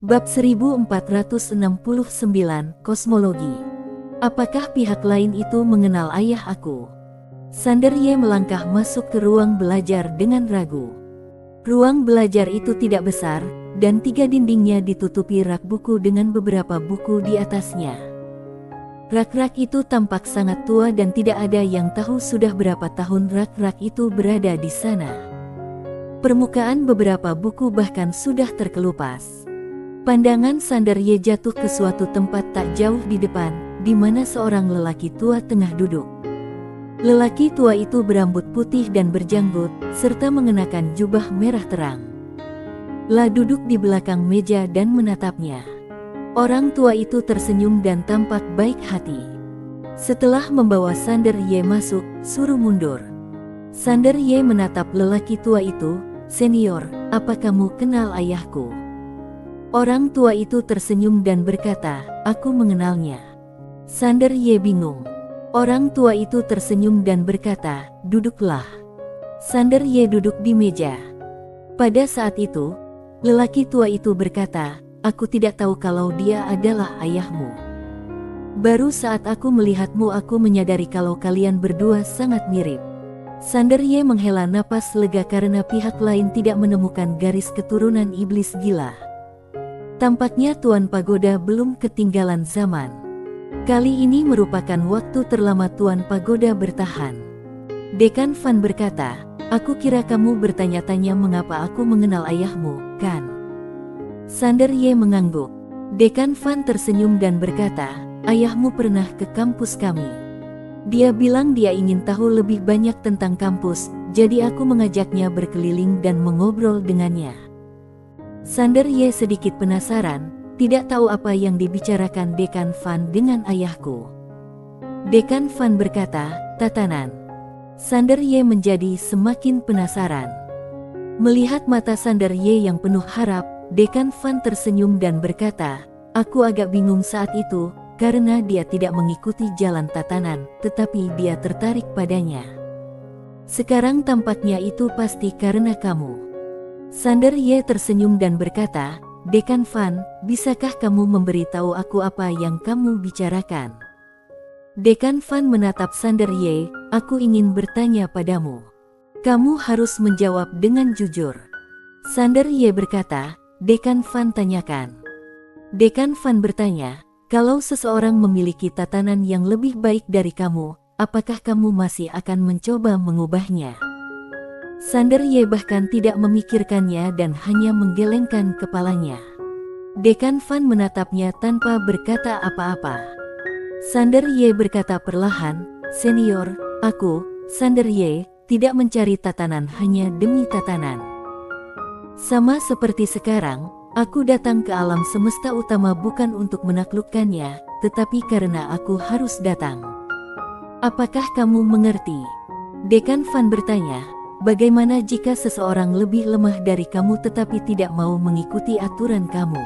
Bab 1469, Kosmologi. Apakah pihak lain itu mengenal ayah aku? Sanderye melangkah masuk ke ruang belajar dengan ragu. Ruang belajar itu tidak besar, dan 3 dindingnya ditutupi rak buku dengan beberapa buku di atasnya. Rak-rak itu tampak sangat tua dan tidak ada yang tahu sudah berapa tahun rak-rak itu berada di sana. Permukaan beberapa buku bahkan sudah terkelupas. Pandangan Sanderye jatuh ke suatu tempat tak jauh di depan, di mana seorang lelaki tua tengah duduk. Lelaki tua itu berambut putih dan berjanggut, serta mengenakan jubah merah terang. La duduk di belakang meja dan menatapnya. Orang tua itu tersenyum dan tampak baik hati. Setelah membawa Sanderye masuk, suruh mundur. Sanderye menatap lelaki tua itu. "Senior, apa kamu kenal ayahku?" Orang tua itu tersenyum dan berkata, "Aku mengenalnya." Sanderye bingung. Orang tua itu tersenyum dan berkata, "Duduklah." Sanderye duduk di meja. Pada saat itu, lelaki tua itu berkata, "Aku tidak tahu kalau dia adalah ayahmu. Baru saat aku melihatmu aku menyadari kalau kalian berdua sangat mirip." Sanderye menghela napas lega karena pihak lain tidak menemukan garis keturunan iblis gila. Tampaknya Tuan Pagoda belum ketinggalan zaman. Kali ini merupakan waktu terlama Tuan Pagoda bertahan. Dekan Van berkata, "Aku kira kamu bertanya-tanya mengapa aku mengenal ayahmu, kan?" Sanderye mengangguk. Dekan Van tersenyum dan berkata, "Ayahmu pernah ke kampus kami. Dia bilang dia ingin tahu lebih banyak tentang kampus, jadi aku mengajaknya berkeliling dan mengobrol dengannya." Sanderye sedikit penasaran, tidak tahu apa yang dibicarakan Dekan Van dengan ayahku. Dekan Van berkata, "Tatanan." Sanderye menjadi semakin penasaran. Melihat mata Sanderye yang penuh harap, Dekan Van tersenyum dan berkata, "Aku agak bingung saat itu, karena dia tidak mengikuti jalan tatanan, tetapi dia tertarik padanya. Sekarang tampaknya itu pasti karena kamu." Sanderye tersenyum dan berkata, "Dekan Van, bisakah kamu memberitahu aku apa yang kamu bicarakan?" Dekan Van menatap Sanderye, "Aku ingin bertanya padamu. Kamu harus menjawab dengan jujur." Sanderye berkata, "Dekan Van, tanyakan." Dekan Van bertanya, "Kalau seseorang memiliki tatanan yang lebih baik dari kamu, apakah kamu masih akan mencoba mengubahnya?" Sanderye bahkan tidak memikirkannya dan hanya menggelengkan kepalanya. Dekan Van menatapnya tanpa berkata apa-apa. Sanderye berkata perlahan, "Senior, aku, Sanderye, tidak mencari tatanan hanya demi tatanan. Sama seperti sekarang, aku datang ke alam semesta utama bukan untuk menaklukkannya, tetapi karena aku harus datang. Apakah kamu mengerti?" Dekan Van bertanya, "Bagaimana jika seseorang lebih lemah dari kamu tetapi tidak mau mengikuti aturan kamu?"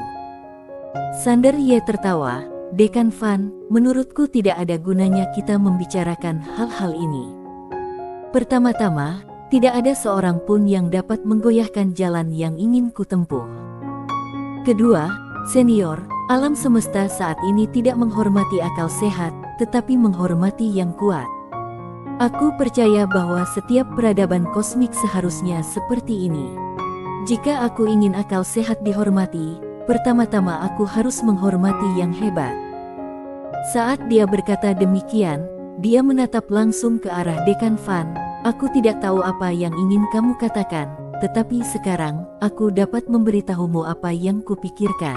Sanderye tertawa, "Dekan Van, menurutku tidak ada gunanya kita membicarakan hal-hal ini. Pertama-tama, tidak ada seorang pun yang dapat menggoyahkan jalan yang ingin kutempuh. Kedua, senior, alam semesta saat ini tidak menghormati akal sehat, tetapi menghormati yang kuat. Aku percaya bahwa setiap peradaban kosmik seharusnya seperti ini. Jika aku ingin akal sehat dihormati, pertama-tama aku harus menghormati yang hebat." Saat dia berkata demikian, dia menatap langsung ke arah Dekan Van. "Aku tidak tahu apa yang ingin kamu katakan, tetapi sekarang, aku dapat memberitahumu apa yang kupikirkan.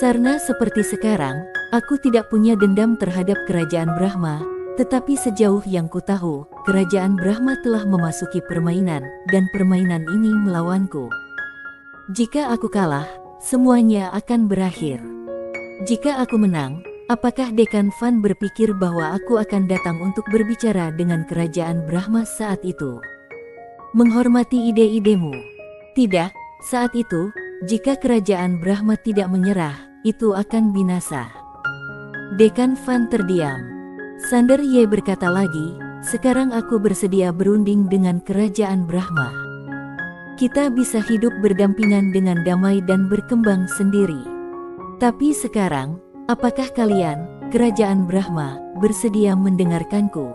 Sarna seperti sekarang, aku tidak punya dendam terhadap kerajaan Brahma, tetapi sejauh yang ku tahu, kerajaan Brahma telah memasuki permainan, dan permainan ini melawanku. Jika aku kalah, semuanya akan berakhir. Jika aku menang, apakah Dekan Van berpikir bahwa aku akan datang untuk berbicara dengan kerajaan Brahma saat itu? Menghormati ide-idemu? Tidak, saat itu, jika kerajaan Brahma tidak menyerah, itu akan binasa." Dekan Van terdiam. Sanderye berkata lagi, "Sekarang aku bersedia berunding dengan kerajaan Brahma. kita bisa hidup berdampingan dengan damai dan berkembang sendiri. Tapi sekarang, apakah kalian, Kerajaan Brahma, bersedia mendengarkanku?"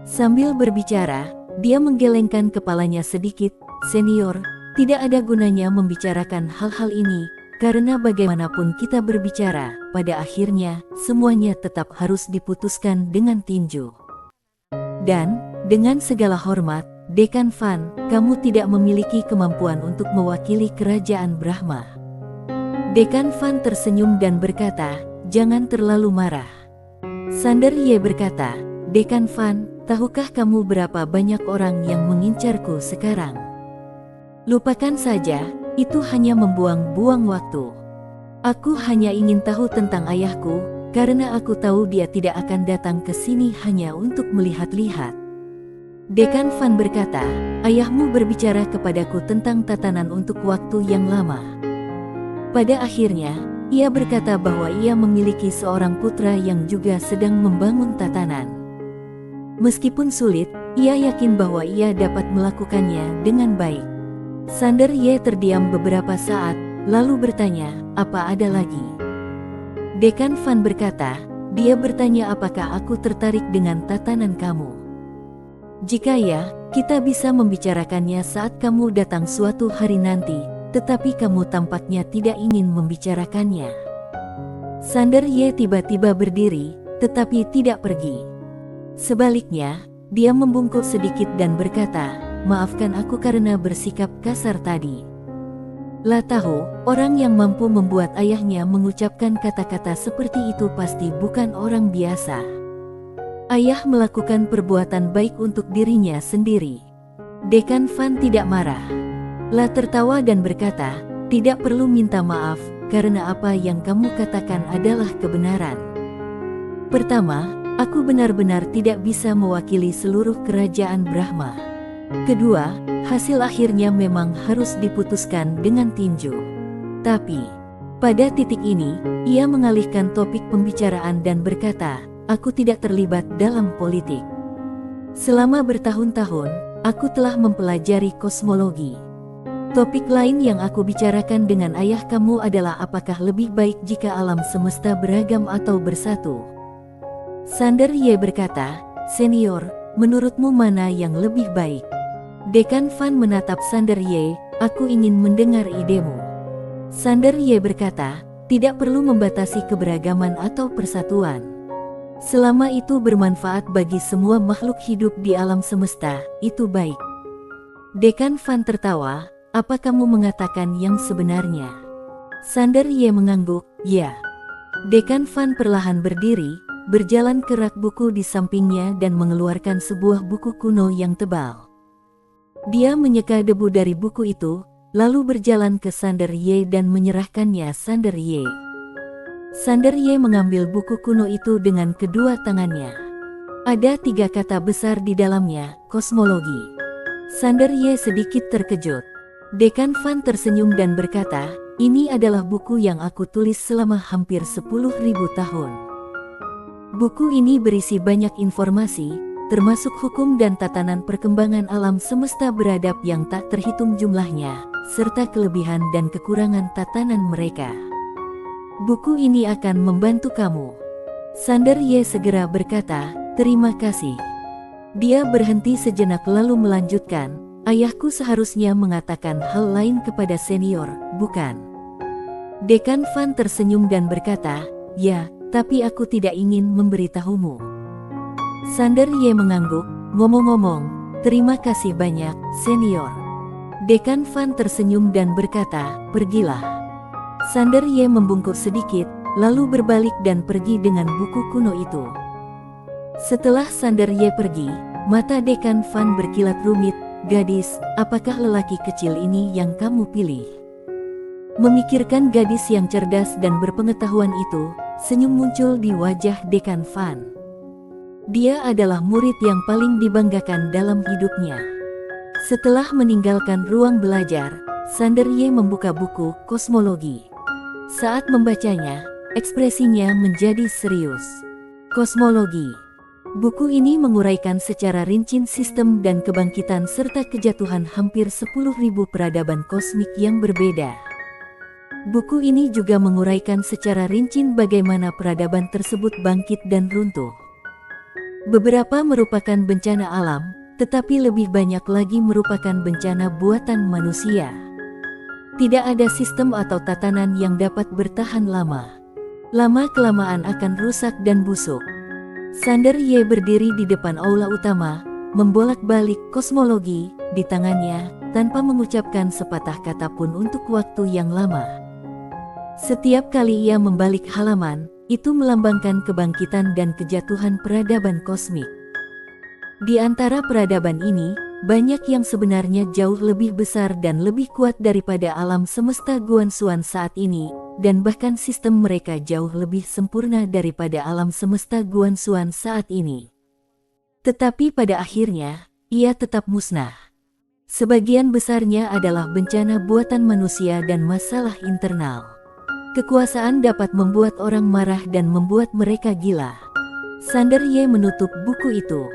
Sambil berbicara, dia menggelengkan kepalanya sedikit. "Senior, tidak ada gunanya membicarakan hal-hal ini, karena bagaimanapun kita berbicara, pada akhirnya, semuanya tetap harus diputuskan dengan tinju. Dan, dengan segala hormat, Dekan Fan, kamu tidak memiliki kemampuan untuk mewakili Kerajaan Brahma." Dekan Fan tersenyum dan berkata, "Jangan terlalu marah." Sander Ye berkata, "Dekan Fan, tahukah kamu berapa banyak orang yang mengincarku sekarang? Lupakan saja, itu hanya membuang-buang waktu. Aku hanya ingin tahu tentang ayahku, karena aku tahu dia tidak akan datang ke sini hanya untuk melihat-lihat." Dekan Fan berkata, "Ayahmu berbicara kepadaku tentang tatanan untuk waktu yang lama. Pada akhirnya, ia berkata bahwa ia memiliki seorang putra yang juga sedang membangun tatanan. Meskipun sulit, ia yakin bahwa ia dapat melakukannya dengan baik." Sander Ye terdiam beberapa saat, lalu bertanya, "Apa ada lagi?" Dekan Fan berkata, "Dia bertanya apakah aku tertarik dengan tatanan kamu. Jika ya, kita bisa membicarakannya saat kamu datang suatu hari nanti, tetapi kamu tampaknya tidak ingin membicarakannya." Sander Ye tiba-tiba berdiri, tetapi tidak pergi. Sebaliknya, dia membungkuk sedikit dan berkata, "Maafkan aku karena bersikap kasar tadi. Lah tahu, orang yang mampu membuat ayahnya mengucapkan kata-kata seperti itu pasti bukan orang biasa. Ayah melakukan perbuatan baik untuk dirinya sendiri." Dekan Fan tidak marah. Lah tertawa dan berkata, "Tidak perlu minta maaf, karena apa yang kamu katakan adalah kebenaran. Pertama, aku benar-benar tidak bisa mewakili seluruh Kerajaan Brahma. Kedua, hasil akhirnya memang harus diputuskan dengan tinju. Tapi, pada titik ini, ia mengalihkan topik pembicaraan dan berkata, "Aku tidak terlibat dalam politik. Selama bertahun-tahun, aku telah mempelajari kosmologi. Topik lain yang aku bicarakan dengan ayah kamu adalah apakah lebih baik jika alam semesta beragam atau bersatu." Sander Ye berkata, "Senior, menurutmu mana yang lebih baik?" Dekan Fan menatap Sander Ye, "Aku ingin mendengar idemu." Sander Ye berkata, "Tidak perlu membatasi keberagaman atau persatuan. Selama itu bermanfaat bagi semua makhluk hidup di alam semesta, itu baik." Dekan Fan tertawa, "Apa kamu mengatakan yang sebenarnya?" Sander Ye mengangguk, "Ya." Dekan Fan perlahan berdiri, berjalan ke rak buku di sampingnya dan mengeluarkan sebuah buku kuno yang tebal. Dia menyeka debu dari buku itu, lalu berjalan ke Sander Ye dan menyerahkannya Sander Ye. Sander Ye mengambil buku kuno itu dengan kedua tangannya. Ada 3 kata besar di dalamnya, kosmologi. Sander Ye sedikit terkejut. Dekan Fan tersenyum dan berkata, "Ini adalah buku yang aku tulis selama hampir 10.000 tahun. Buku ini berisi banyak informasi, termasuk hukum dan tatanan perkembangan alam semesta beradab yang tak terhitung jumlahnya, serta kelebihan dan kekurangan tatanan mereka. Buku ini akan membantu kamu." Sander Ye segera berkata, "Terima kasih." Dia berhenti sejenak lalu melanjutkan, "Ayahku seharusnya mengatakan hal lain kepada senior, bukan?" Dekan Fan tersenyum dan berkata, "Ya, tapi aku tidak ingin memberitahumu." Sander Ye mengangguk, "Ngomong-ngomong, terima kasih banyak, senior." Dekan Fan tersenyum dan berkata, "Pergilah." Sander Ye membungkuk sedikit, lalu berbalik dan pergi dengan buku kuno itu. Setelah Sander Ye pergi, mata Dekan Fan berkilat rumit. "Gadis, apakah lelaki kecil ini yang kamu pilih?" Memikirkan gadis yang cerdas dan berpengetahuan itu, senyum muncul di wajah Dekan Fan. Dia adalah murid yang paling dibanggakan dalam hidupnya. Setelah meninggalkan ruang belajar, Sander Ye membuka buku kosmologi. Saat membacanya, ekspresinya menjadi serius. Kosmologi. Buku ini menguraikan secara rinci sistem dan kebangkitan serta kejatuhan hampir 10.000 peradaban kosmik yang berbeda. Buku ini juga menguraikan secara rinci bagaimana peradaban tersebut bangkit dan runtuh. Beberapa merupakan bencana alam, tetapi lebih banyak lagi merupakan bencana buatan manusia. Tidak ada sistem atau tatanan yang dapat bertahan lama. Lama-kelamaan akan rusak dan busuk. Sander Ye berdiri di depan aula utama, membolak-balik kosmologi di tangannya, tanpa mengucapkan sepatah kata pun untuk waktu yang lama. Setiap kali ia membalik halaman, itu melambangkan kebangkitan dan kejatuhan peradaban kosmik. Di antara peradaban ini, banyak yang sebenarnya jauh lebih besar dan lebih kuat daripada alam semesta Guanxuan saat ini, dan bahkan sistem mereka jauh lebih sempurna daripada alam semesta Guanxuan saat ini. Tetapi pada akhirnya, ia tetap musnah. Sebagian besarnya adalah bencana buatan manusia dan masalah internal. Kekuasaan dapat membuat orang marah dan membuat mereka gila. Sander Ye menutup buku itu.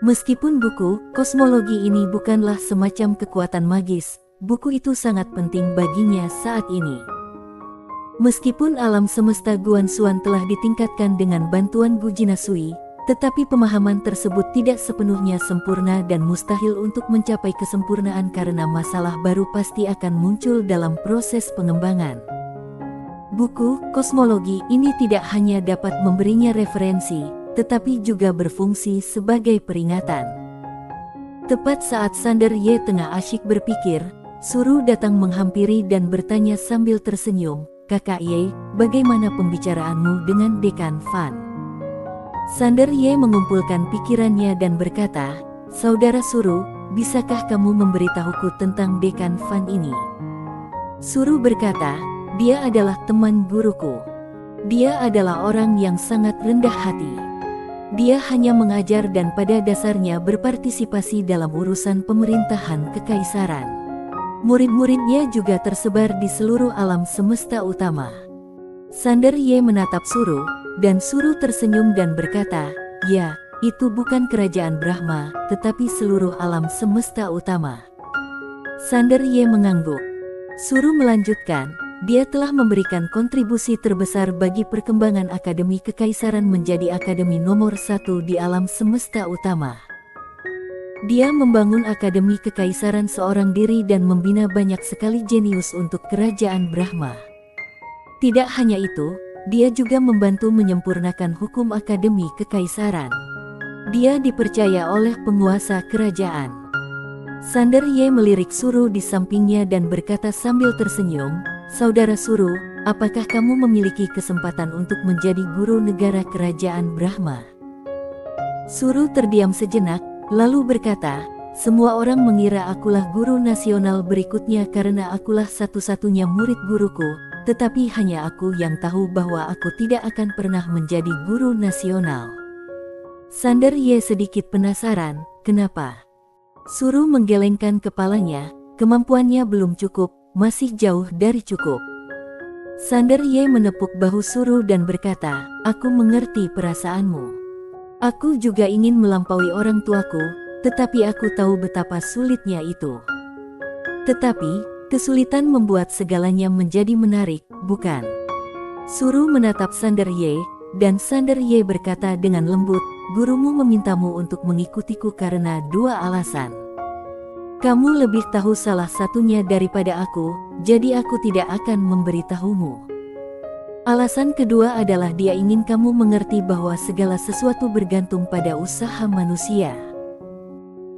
Meskipun buku kosmologi ini bukanlah semacam kekuatan magis, buku itu sangat penting baginya saat ini. Meskipun alam semesta Guanxuan telah ditingkatkan dengan bantuan Gu Jinasui, tetapi pemahaman tersebut tidak sepenuhnya sempurna dan mustahil untuk mencapai kesempurnaan karena masalah baru pasti akan muncul dalam proses pengembangan. Buku kosmologi ini tidak hanya dapat memberinya referensi, tetapi juga berfungsi sebagai peringatan. Tepat saat Sander Ye tengah asyik berpikir, Suru datang menghampiri dan bertanya sambil tersenyum, "Kakak Ye, bagaimana pembicaraanmu dengan Dekan Fan?" Sander Ye mengumpulkan pikirannya dan berkata, "Saudara Suru, bisakah kamu memberitahuku tentang Dekan Fan ini?" Suru berkata, "Dia adalah teman guruku. Dia adalah orang yang sangat rendah hati. Dia hanya mengajar dan pada dasarnya berpartisipasi dalam urusan pemerintahan kekaisaran. Murid-muridnya juga tersebar di seluruh alam semesta utama." Sander Ye menatap Suru, dan Suru tersenyum dan berkata, "Ya, itu bukan kerajaan Brahma, tetapi seluruh alam semesta utama." Sander Ye mengangguk. Suru melanjutkan, "Dia telah memberikan kontribusi terbesar bagi perkembangan Akademi Kekaisaran menjadi akademi nomor 1 di alam semesta utama. Dia membangun Akademi Kekaisaran seorang diri dan membina banyak sekali jenius untuk kerajaan Brahma. Tidak hanya itu, dia juga membantu menyempurnakan hukum Akademi Kekaisaran. Dia dipercaya oleh penguasa kerajaan." Sander Ye melirik Suru di sampingnya dan berkata sambil tersenyum, "Saudara Suru, apakah kamu memiliki kesempatan untuk menjadi guru negara kerajaan Brahma?" Suru terdiam sejenak, lalu berkata, "Semua orang mengira akulah guru nasional berikutnya karena akulah satu-satunya murid guruku, tetapi hanya aku yang tahu bahwa aku tidak akan pernah menjadi guru nasional." Sander Ye sedikit penasaran, "Kenapa?" Suru menggelengkan kepalanya, kemampuannya belum cukup, masih jauh dari cukup. Sander Ye menepuk bahu Suru dan berkata, "Aku mengerti perasaanmu. Aku juga ingin melampaui orang tuaku, tetapi aku tahu betapa sulitnya itu. Tetapi, kesulitan membuat segalanya menjadi menarik, bukan?" Suru menatap Sander Ye, dan Sander Ye berkata dengan lembut, "Gurumu memintamu untuk mengikutiku karena 2 alasan. Kamu lebih tahu salah satunya daripada aku, jadi aku tidak akan memberitahumu. Alasan kedua adalah dia ingin kamu mengerti bahwa segala sesuatu bergantung pada usaha manusia.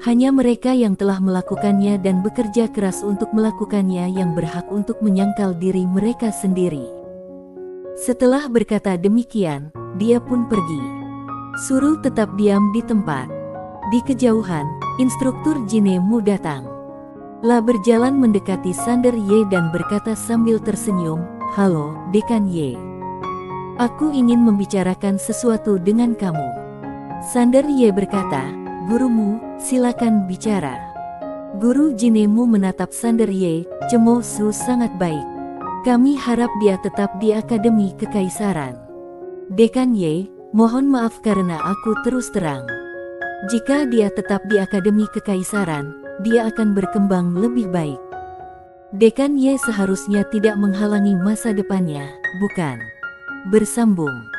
Hanya mereka yang telah melakukannya dan bekerja keras untuk melakukannya yang berhak untuk menyangkal diri mereka sendiri." Setelah berkata demikian, dia pun pergi. Suru tetap diam di tempat. Di kejauhan, instruktur Jinemu datang. La berjalan mendekati Sander Ye dan berkata sambil tersenyum, "Halo, Dekan Ye. Aku ingin membicarakan sesuatu dengan kamu." Sander Ye berkata, "Gurumu, silakan bicara." Guru Jinemu menatap Sander Ye, "Cemo Su sangat baik. Kami harap dia tetap di Akademi Kekaisaran." "Dekan Ye, Mohon maaf karena aku terus terang. Jika dia tetap di Akademi Kekaisaran, dia akan berkembang lebih baik. Dekan Ye seharusnya tidak menghalangi masa depannya, bukan? Bersambung.